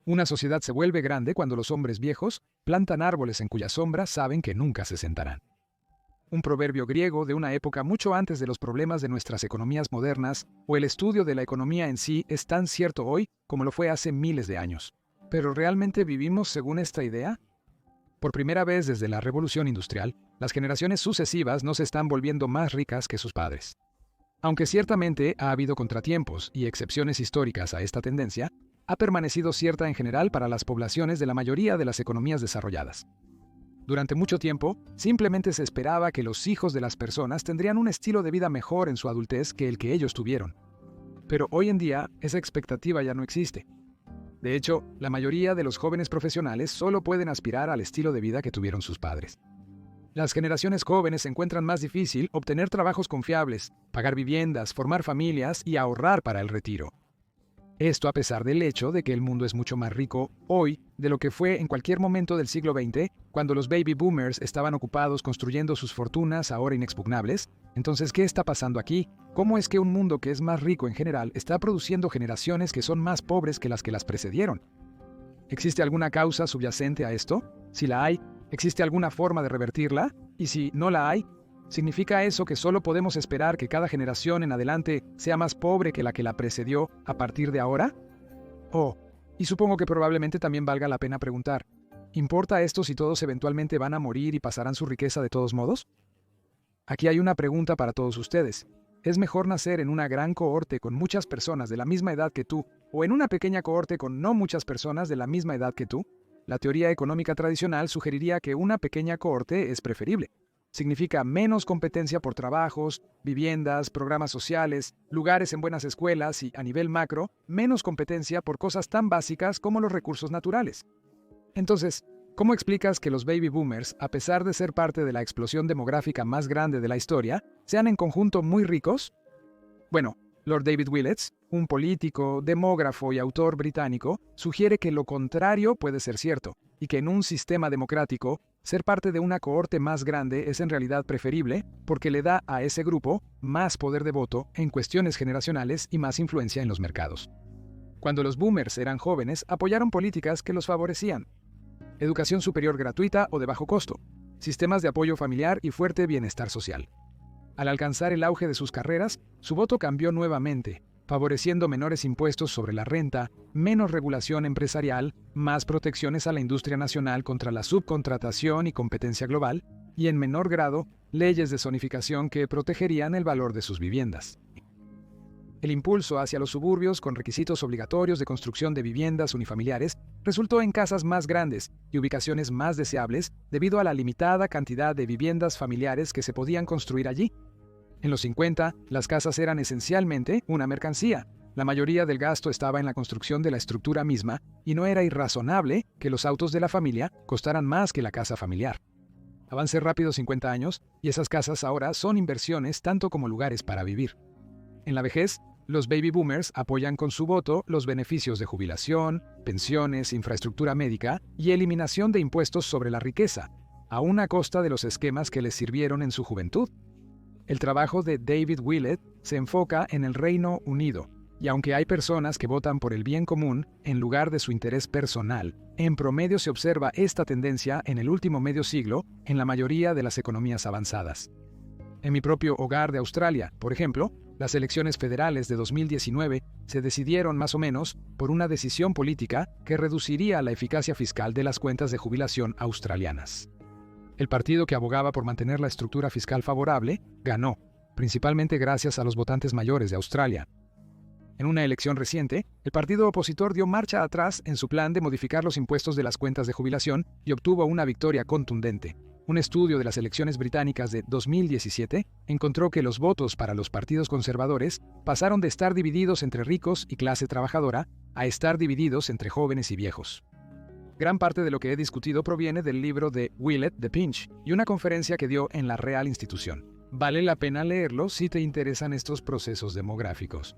Una sociedad se vuelve grande cuando los hombres viejos plantan árboles en cuya sombra saben que nunca se sentarán. Un proverbio griego de una época mucho antes de los problemas de nuestras economías modernas o el estudio de la economía en sí es tan cierto hoy como lo fue hace miles de años. ¿Pero realmente vivimos según esta idea? Por primera vez desde la Revolución Industrial, las generaciones sucesivas no se están volviendo más ricas que sus padres. Aunque ciertamente ha habido contratiempos y excepciones históricas a esta tendencia, ha permanecido cierta en general para las poblaciones de la mayoría de las economías desarrolladas. Durante mucho tiempo, simplemente se esperaba que los hijos de las personas tendrían un estilo de vida mejor en su adultez que el que ellos tuvieron. Pero hoy en día, esa expectativa ya no existe. De hecho, la mayoría de los jóvenes profesionales solo pueden aspirar al estilo de vida que tuvieron sus padres. Las generaciones jóvenes encuentran más difícil obtener trabajos confiables, pagar viviendas, formar familias y ahorrar para el retiro. Esto a pesar del hecho de que el mundo es mucho más rico hoy de lo que fue en cualquier momento del siglo XX, cuando los baby boomers estaban ocupados construyendo sus fortunas ahora inexpugnables. Entonces, ¿qué está pasando aquí? ¿Cómo es que un mundo que es más rico en general está produciendo generaciones que son más pobres que las precedieron? ¿Existe alguna causa subyacente a esto? Si la hay, ¿existe alguna forma de revertirla? Y si no la hay, ¿significa eso que solo podemos esperar que cada generación en adelante sea más pobre que la precedió a partir de ahora? Oh, y supongo que probablemente también valga la pena preguntar, ¿importa esto si todos eventualmente van a morir y pasarán su riqueza de todos modos? Aquí hay una pregunta para todos ustedes. ¿Es mejor nacer en una gran cohorte con muchas personas de la misma edad que tú, o en una pequeña cohorte con no muchas personas de la misma edad que tú? La teoría económica tradicional sugeriría que una pequeña cohorte es preferible. Significa menos competencia por trabajos, viviendas, programas sociales, lugares en buenas escuelas y, a nivel macro, menos competencia por cosas tan básicas como los recursos naturales. Entonces, ¿cómo explicas que los baby boomers, a pesar de ser parte de la explosión demográfica más grande de la historia, sean en conjunto muy ricos? Bueno, Lord David Willetts, un político, demógrafo y autor británico, sugiere que lo contrario puede ser cierto, y que en un sistema democrático, ser parte de una cohorte más grande es en realidad preferible porque le da a ese grupo más poder de voto en cuestiones generacionales y más influencia en los mercados. Cuando los boomers eran jóvenes, apoyaron políticas que los favorecían. Educación superior gratuita o de bajo costo, sistemas de apoyo familiar y fuerte bienestar social. Al alcanzar el auge de sus carreras, su voto cambió nuevamente, favoreciendo menores impuestos sobre la renta, menos regulación empresarial, más protecciones a la industria nacional contra la subcontratación y competencia global, y en menor grado, leyes de zonificación que protegerían el valor de sus viviendas. El impulso hacia los suburbios con requisitos obligatorios de construcción de viviendas unifamiliares resultó en casas más grandes y ubicaciones más deseables debido a la limitada cantidad de viviendas familiares que se podían construir allí. En los 50, las casas eran esencialmente una mercancía. La mayoría del gasto estaba en la construcción de la estructura misma y no era irrazonable que los autos de la familia costaran más que la casa familiar. Avance rápido 50 años y esas casas ahora son inversiones tanto como lugares para vivir. En la vejez, los baby boomers apoyan con su voto los beneficios de jubilación, pensiones, infraestructura médica y eliminación de impuestos sobre la riqueza, aún a costa de los esquemas que les sirvieron en su juventud. El trabajo de David Willett se enfoca en el Reino Unido, y aunque hay personas que votan por el bien común en lugar de su interés personal, en promedio se observa esta tendencia en el último medio siglo en la mayoría de las economías avanzadas. En mi propio hogar de Australia, por ejemplo, las elecciones federales de 2019 se decidieron más o menos por una decisión política que reduciría la eficacia fiscal de las cuentas de jubilación australianas. El partido que abogaba por mantener la estructura fiscal favorable ganó, principalmente gracias a los votantes mayores de Australia. En una elección reciente, el partido opositor dio marcha atrás en su plan de modificar los impuestos de las cuentas de jubilación y obtuvo una victoria contundente. Un estudio de las elecciones británicas de 2017 encontró que los votos para los partidos conservadores pasaron de estar divididos entre ricos y clase trabajadora a estar divididos entre jóvenes y viejos. Gran parte de lo que he discutido proviene del libro de Willett, The Pinch, y una conferencia que dio en la Real Institución. Vale la pena leerlo si te interesan estos procesos demográficos.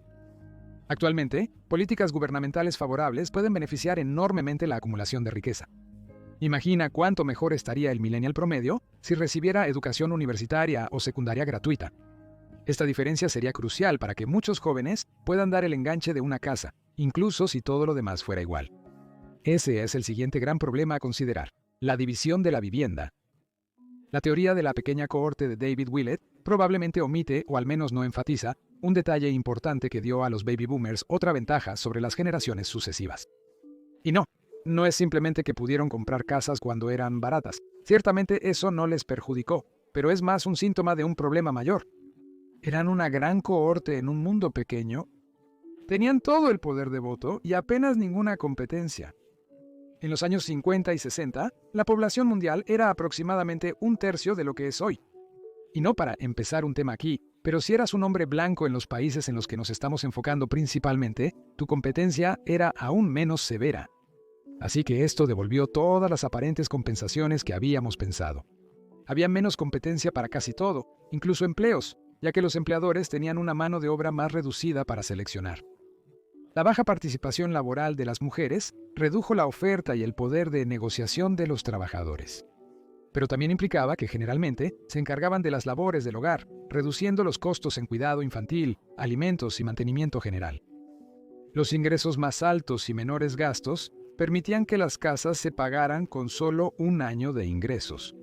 Actualmente, políticas gubernamentales favorables pueden beneficiar enormemente la acumulación de riqueza. Imagina cuánto mejor estaría el millennial promedio si recibiera educación universitaria o secundaria gratuita. Esta diferencia sería crucial para que muchos jóvenes puedan dar el enganche de una casa, incluso si todo lo demás fuera igual. Ese es el siguiente gran problema a considerar: la división de la vivienda. La teoría de la pequeña cohorte de David Willett probablemente omite, o al menos no enfatiza, un detalle importante que dio a los baby boomers otra ventaja sobre las generaciones sucesivas. Y no es simplemente que pudieron comprar casas cuando eran baratas. Ciertamente eso no les perjudicó, pero es más un síntoma de un problema mayor. Eran una gran cohorte en un mundo pequeño. Tenían todo el poder de voto y apenas ninguna competencia. En los años 50 y 60, la población mundial era aproximadamente un tercio de lo que es hoy. Y no para empezar un tema aquí, pero si eras un hombre blanco en los países en los que nos estamos enfocando principalmente, tu competencia era aún menos severa. Así que esto devolvió todas las aparentes compensaciones que habíamos pensado. Había menos competencia para casi todo, incluso empleos, ya que los empleadores tenían una mano de obra más reducida para seleccionar. La baja participación laboral de las mujeres redujo la oferta y el poder de negociación de los trabajadores. Pero también implicaba que generalmente se encargaban de las labores del hogar, reduciendo los costos en cuidado infantil, alimentos y mantenimiento general. Los ingresos más altos y menores gastos permitían que las casas se pagaran con solo un año de ingresos.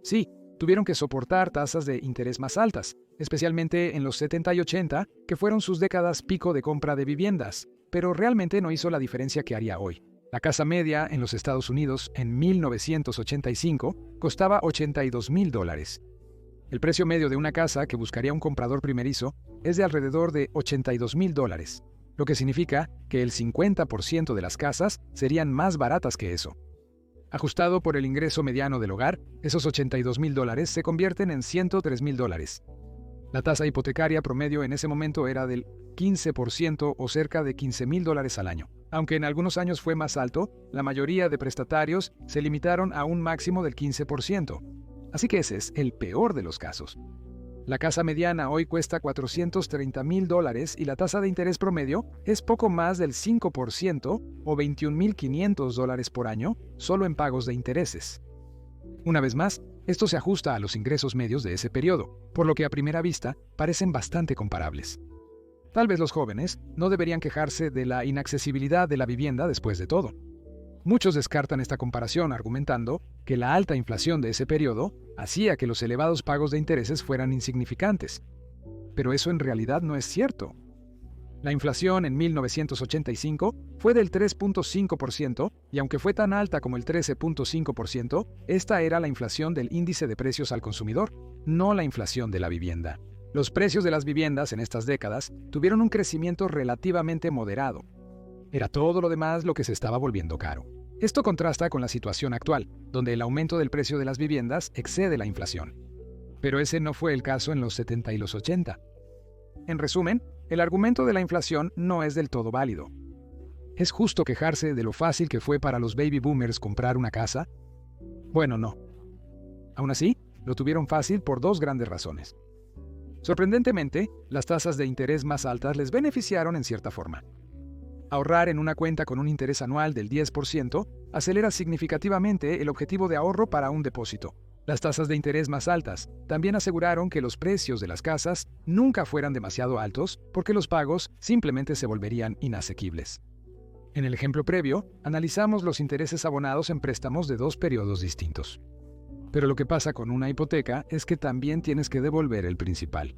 Sí, tuvieron que soportar tasas de interés más altas, especialmente en los 70 y 80, que fueron sus décadas pico de compra de viviendas, pero realmente no hizo la diferencia que haría hoy. La casa media en los Estados Unidos en 1985 costaba $82,000. El precio medio de una casa que buscaría un comprador primerizo es de alrededor de $82,000, lo que significa que el 50% de las casas serían más baratas que eso. Ajustado por el ingreso mediano del hogar, esos $82,000 se convierten en $103,000. La tasa hipotecaria promedio en ese momento era del 15% o cerca de $15,000 al año. Aunque en algunos años fue más alto, la mayoría de prestatarios se limitaron a un máximo del 15%. Así que ese es el peor de los casos. La casa mediana hoy cuesta $430,000 y la tasa de interés promedio es poco más del 5% o $21,500 por año solo en pagos de intereses. Una vez más, esto se ajusta a los ingresos medios de ese periodo, por lo que a primera vista parecen bastante comparables. Tal vez los jóvenes no deberían quejarse de la inaccesibilidad de la vivienda después de todo. Muchos descartan esta comparación argumentando que la alta inflación de ese periodo hacía que los elevados pagos de intereses fueran insignificantes. Pero eso en realidad no es cierto. La inflación en 1985 fue del 3.5% y aunque fue tan alta como el 13.5%, esta era la inflación del índice de precios al consumidor, no la inflación de la vivienda. Los precios de las viviendas en estas décadas tuvieron un crecimiento relativamente moderado. Era todo lo demás lo que se estaba volviendo caro. Esto contrasta con la situación actual, donde el aumento del precio de las viviendas excede la inflación. Pero ese no fue el caso en los 70 y los 80. En resumen, el argumento de la inflación no es del todo válido. ¿Es justo quejarse de lo fácil que fue para los baby boomers comprar una casa? Bueno, no. Aún así, lo tuvieron fácil por dos grandes razones. Sorprendentemente, las tasas de interés más altas les beneficiaron en cierta forma. Ahorrar en una cuenta con un interés anual del 10% acelera significativamente el objetivo de ahorro para un depósito. Las tasas de interés más altas también aseguraron que los precios de las casas nunca fueran demasiado altos porque los pagos simplemente se volverían inasequibles. En el ejemplo previo, analizamos los intereses abonados en préstamos de dos periodos distintos. Pero lo que pasa con una hipoteca es que también tienes que devolver el principal.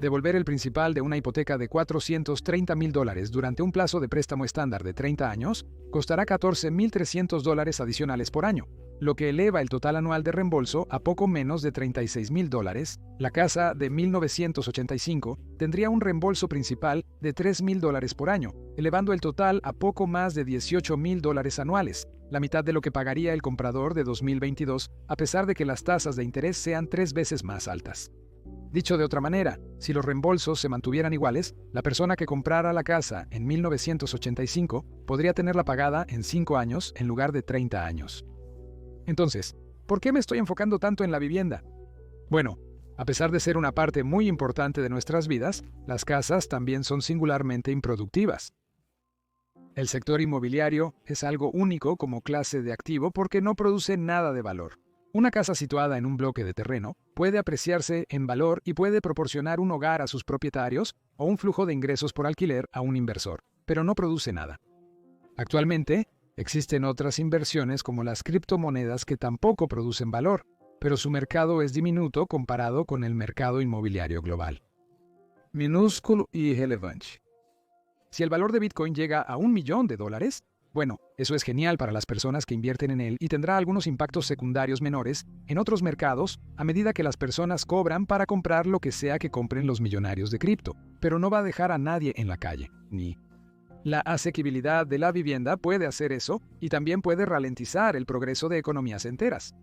Devolver el principal de una hipoteca de $430,000 durante un plazo de préstamo estándar de 30 años costará $14,300 adicionales por año, lo que eleva el total anual de reembolso a poco menos de $36,000. La casa de 1985 tendría un reembolso principal de $3,000 por año, elevando el total a poco más de $18,000 anuales, la mitad de lo que pagaría el comprador de 2022, a pesar de que las tasas de interés sean 3 veces más altas. Dicho de otra manera, si los reembolsos se mantuvieran iguales, la persona que comprara la casa en 1985 podría tenerla pagada en 5 años en lugar de 30 años. Entonces, ¿por qué me estoy enfocando tanto en la vivienda? Bueno, a pesar de ser una parte muy importante de nuestras vidas, las casas también son singularmente improductivas. El sector inmobiliario es algo único como clase de activo porque no produce nada de valor. Una casa situada en un bloque de terreno puede apreciarse en valor y puede proporcionar un hogar a sus propietarios o un flujo de ingresos por alquiler a un inversor, pero no produce nada. Actualmente, Existen otras inversiones como las criptomonedas que tampoco producen valor, pero su mercado es diminuto comparado con el mercado inmobiliario global. Minúsculo y relevante. Si el valor de Bitcoin llega a $1 millón, bueno, eso es genial para las personas que invierten en él y tendrá algunos impactos secundarios menores en otros mercados a medida que las personas cobran para comprar lo que sea que compren los millonarios de cripto, pero no va a dejar a nadie en la calle, ni. La asequibilidad de la vivienda puede hacer eso y también puede ralentizar el progreso de economías enteras.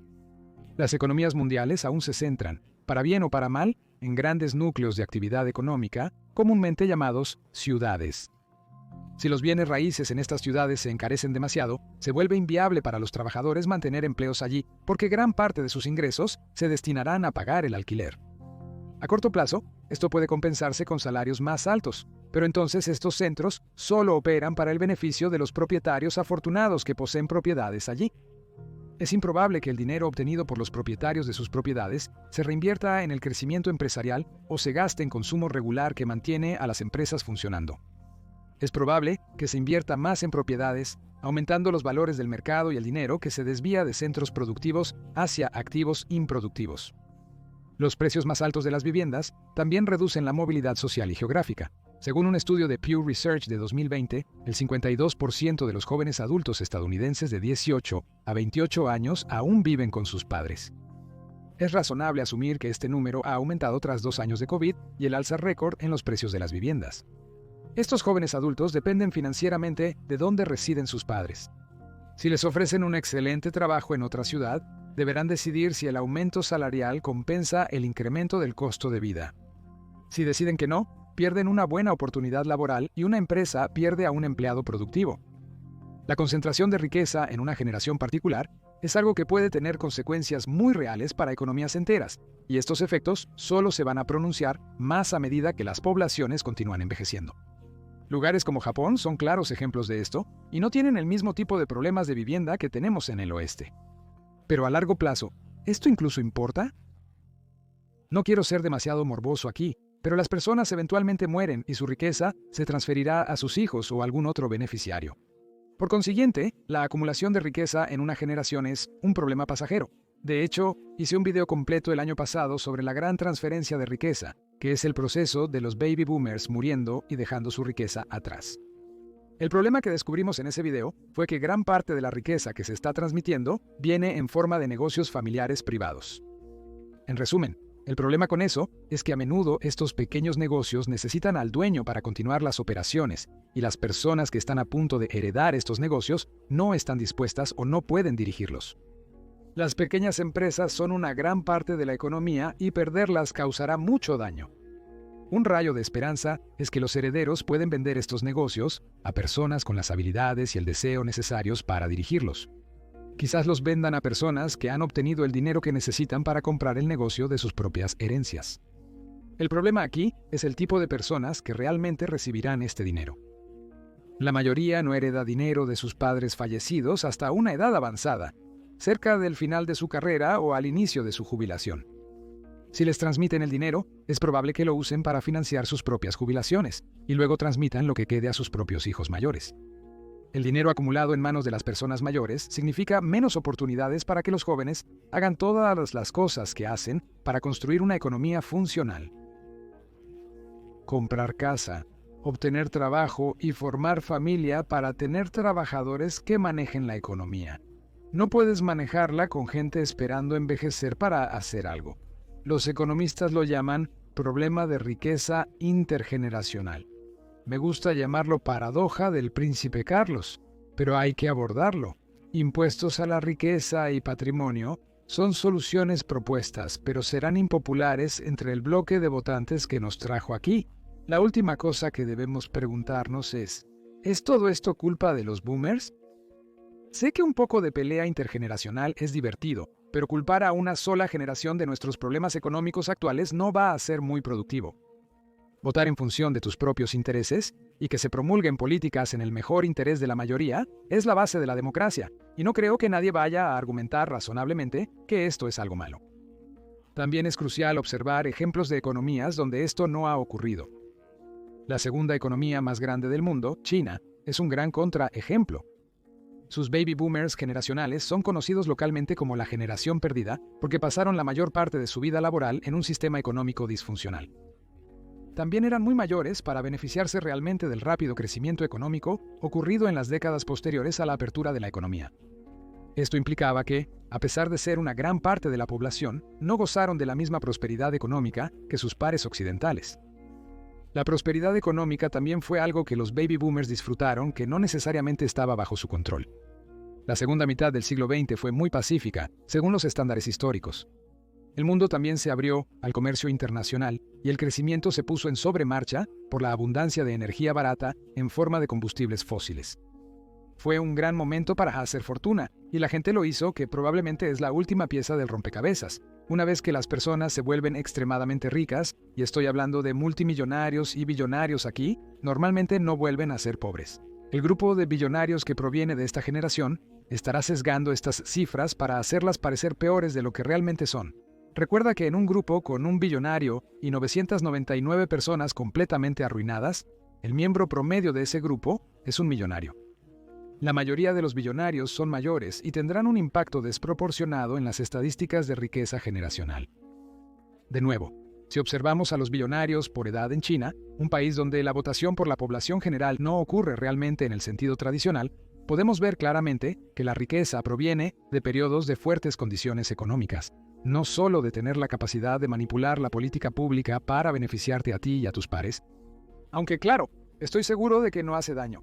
Las economías mundiales aún se centran, para bien o para mal, en grandes núcleos de actividad económica, comúnmente llamados ciudades. Si los bienes raíces en estas ciudades se encarecen demasiado, se vuelve inviable para los trabajadores mantener empleos allí, porque gran parte de sus ingresos se destinarán a pagar el alquiler. A corto plazo, esto puede compensarse con salarios más altos, pero entonces estos centros solo operan para el beneficio de los propietarios afortunados que poseen propiedades allí. Es improbable que el dinero obtenido por los propietarios de sus propiedades se reinvierta en el crecimiento empresarial o se gaste en consumo regular que mantiene a las empresas funcionando. Es probable que se invierta más en propiedades, aumentando los valores del mercado y el dinero que se desvía de centros productivos hacia activos improductivos. Los precios más altos de las viviendas también reducen la movilidad social y geográfica. Según un estudio de Pew Research de 2020, el 52% de los jóvenes adultos estadounidenses de 18 a 28 años aún viven con sus padres. Es razonable asumir que este número ha aumentado tras 2 años de COVID y el alza récord en los precios de las viviendas. Estos jóvenes adultos dependen financieramente de dónde residen sus padres. Si les ofrecen un excelente trabajo en otra ciudad, deberán decidir si el aumento salarial compensa el incremento del costo de vida. Si deciden que no, pierden una buena oportunidad laboral y una empresa pierde a un empleado productivo. La concentración de riqueza en una generación particular es algo que puede tener consecuencias muy reales para economías enteras, y estos efectos solo se van a pronunciar más a medida que las poblaciones continúan envejeciendo. Lugares como Japón son claros ejemplos de esto y no tienen el mismo tipo de problemas de vivienda que tenemos en el oeste. Pero a largo plazo, ¿esto incluso importa? No quiero ser demasiado morboso aquí, pero las personas eventualmente mueren y su riqueza se transferirá a sus hijos o algún otro beneficiario. Por consiguiente, la acumulación de riqueza en una generación es un problema pasajero. De hecho, hice un video completo el año pasado sobre la gran transferencia de riqueza, que es el proceso de los baby boomers muriendo y dejando su riqueza atrás. El problema que descubrimos en ese video fue que gran parte de la riqueza que se está transmitiendo viene en forma de negocios familiares privados. En resumen, el problema con eso es que a menudo estos pequeños negocios necesitan al dueño para continuar las operaciones, y las personas que están a punto de heredar estos negocios no están dispuestas o no pueden dirigirlos. Las pequeñas empresas son una gran parte de la economía y perderlas causará mucho daño. Un rayo de esperanza es que los herederos pueden vender estos negocios a personas con las habilidades y el deseo necesarios para dirigirlos. Quizás los vendan a personas que han obtenido el dinero que necesitan para comprar el negocio de sus propias herencias. El problema aquí es el tipo de personas que realmente recibirán este dinero. La mayoría no hereda dinero de sus padres fallecidos hasta una edad avanzada, cerca del final de su carrera o al inicio de su jubilación. Si les transmiten el dinero, es probable que lo usen para financiar sus propias jubilaciones y luego transmitan lo que quede a sus propios hijos mayores. El dinero acumulado en manos de las personas mayores significa menos oportunidades para que los jóvenes hagan todas las cosas que hacen para construir una economía funcional. Comprar casa, obtener trabajo y formar familia para tener trabajadores que manejen la economía. No puedes manejarla con gente esperando envejecer para hacer algo. Los economistas lo llaman problema de riqueza intergeneracional. Me gusta llamarlo paradoja del príncipe Carlos, pero hay que abordarlo. Impuestos a la riqueza y patrimonio son soluciones propuestas, pero serán impopulares entre el bloque de votantes que nos trajo aquí. La última cosa que debemos preguntarnos ¿es todo esto culpa de los boomers? Sé que un poco de pelea intergeneracional es divertido, pero culpar a una sola generación de nuestros problemas económicos actuales no va a ser muy productivo. Votar en función de tus propios intereses y que se promulguen políticas en el mejor interés de la mayoría es la base de la democracia, y no creo que nadie vaya a argumentar razonablemente que esto es algo malo. También es crucial observar ejemplos de economías donde esto no ha ocurrido. La segunda economía más grande del mundo, China, es un gran contraejemplo. Sus baby boomers generacionales son conocidos localmente como la generación perdida porque pasaron la mayor parte de su vida laboral en un sistema económico disfuncional. También eran muy mayores para beneficiarse realmente del rápido crecimiento económico ocurrido en las décadas posteriores a la apertura de la economía. Esto implicaba que, a pesar de ser una gran parte de la población, no gozaron de la misma prosperidad económica que sus pares occidentales. La prosperidad económica también fue algo que los baby boomers disfrutaron que no necesariamente estaba bajo su control. La segunda mitad del siglo XX fue muy pacífica, según los estándares históricos. El mundo también se abrió al comercio internacional y el crecimiento se puso en sobremarcha por la abundancia de energía barata en forma de combustibles fósiles. Fue un gran momento para hacer fortuna, y la gente lo hizo, que probablemente es la última pieza del rompecabezas. Una vez que las personas se vuelven extremadamente ricas, y estoy hablando de multimillonarios y billonarios aquí, normalmente no vuelven a ser pobres. El grupo de billonarios que proviene de esta generación estará sesgando estas cifras para hacerlas parecer peores de lo que realmente son. Recuerda que en un grupo con un billonario y 999 personas completamente arruinadas, el miembro promedio de ese grupo es un millonario. La mayoría de los billonarios son mayores y tendrán un impacto desproporcionado en las estadísticas de riqueza generacional. De nuevo, si observamos a los billonarios por edad en China, un país donde la votación por la población general no ocurre realmente en el sentido tradicional, podemos ver claramente que la riqueza proviene de periodos de fuertes condiciones económicas, no solo de tener la capacidad de manipular la política pública para beneficiarte a ti y a tus pares. Aunque claro, estoy seguro de que no hace daño.